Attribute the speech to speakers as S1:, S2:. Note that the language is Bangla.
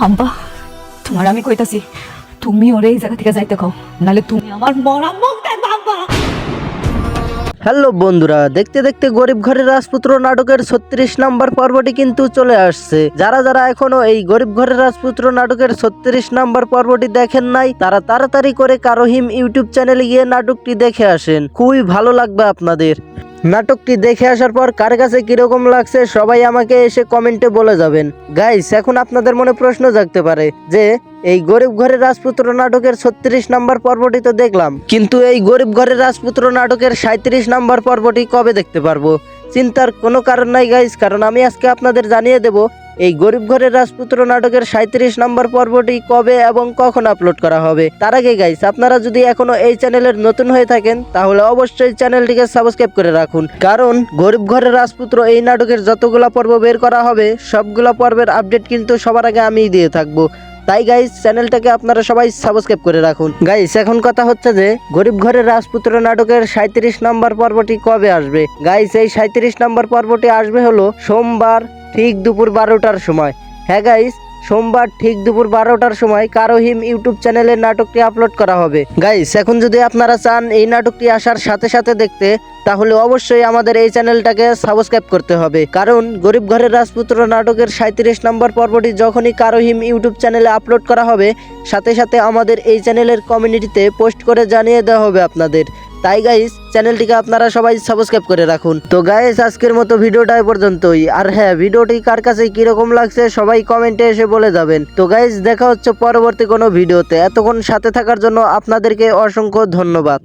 S1: আম্বা তোমার আমি কইতাছি তুমি ওরে এই জায়গা থেকে যাইতে কও, নালে তুমি আমার মরা মুখ দেখবা আম্বা।
S2: হ্যালো বন্ধুরা, দেখতে দেখতে গরিব ঘরের রাজপুত্র নাটকের 36 নম্বর পর্বটি কিন্তু চলে আসছে। যারা যারা এখনো এই গরিব ঘরের রাজপুত্র নাটকের 36 নম্বর পর্বটি দেখেন নাই, তারা তাড়াতাড়ি করে কারোহিম ইউটিউব চ্যানেলে গিয়ে নাটকটি দেখে আসেন, খুবই ভালো লাগবে আপনাদের। নাটকটি দেখে আসার পর কার কাছে কিরকম লাগছে সবাই আমাকে এসে কমেন্টে বলে যাবেন। গাইস, এখন আপনাদের মনে প্রশ্ন জাগতে পারে যে এই গরিব ঘরের রাজপুত্র নাটকের 36 নম্বর পর্বটি তো দেখলাম, কিন্তু এই গরিব ঘরের রাজপুত্র নাটকের 37 নম্বর পর্বটি কবে দেখতে পারবো? চিন্তার কোনো কারণ নাই গাইস, কারণ আমি আজকে আপনাদের জানিয়ে দেব এই গরিব ঘরের রাজপুত্র নাটকের 37 নম্বর পর্বটি কবে এবং কখন আপলোড করা হবে। তার আগে গাইস, আপনারা যদি এখনো এই চ্যানেলের নতুন হয়ে থাকেন তাহলে অবশ্যই চ্যানেলটিকে সাবস্ক্রাইব করে রাখুন, কারণ গরিব ঘরের রাজপুত্র এই নাটকের যতগুলা পর্ব বের করা হবে সবগুলা পর্বের আপডেট কিন্তু সবার আগে আমিই দিয়ে থাকবো। তাই গাইস, চ্যানেলটাকে আপনারা সবাই সাবস্ক্রাইব করে রাখুন। গাইস, এখন কথা হচ্ছে যে গরিব ঘরের রাজপুত্র নাটকের 37 নম্বর পর্বটি কবে আসবে। গাইস, এই 37 নম্বর পর্বটি আসবে হলো সোমবার ঠিক দুপুর 12টার সময়। হ্যাঁ গাইস, সোমবার ঠিক দুপুর 12টার সময় কারোহিম ইউটিউব চ্যানেলে নাটকটি আপলোড করা হবে। গাইস, এখন যদি আপনারা চান এই নাটকটি আসার সাথে সাথে দেখতে, তাহলে অবশ্যই আমাদের এই চ্যানেলটাকে সাবস্ক্রাইব করতে হবে, কারণ গরিব ঘরের রাজপুত্র নাটকের 37 নম্বর পর্বটি যখনই কারোহিম ইউটিউব চ্যানেলে আপলোড করা হবে সাথে সাথে আমাদের এই চ্যানেলের কমিউনিটিতে পোস্ট করে জানিয়ে দেওয়া হবে আপনাদের। তাই গাইস, চ্যানেলটিকে আপনারা সবাই সাবস্ক্রাইব করে রাখুন। তো গাইস, আজকের মতো ভিডিওটা এ পর্যন্তই। আর হ্যাঁ, ভিডিওটি কার কাছে কিরকম লাগছে সবাই কমেন্টে এসে বলে যাবেন। তো গাইস, দেখা হচ্ছে পরবর্তী কোনো ভিডিওতে। এতক্ষণ সাথে থাকার জন্য আপনাদেরকে অসংখ্য ধন্যবাদ।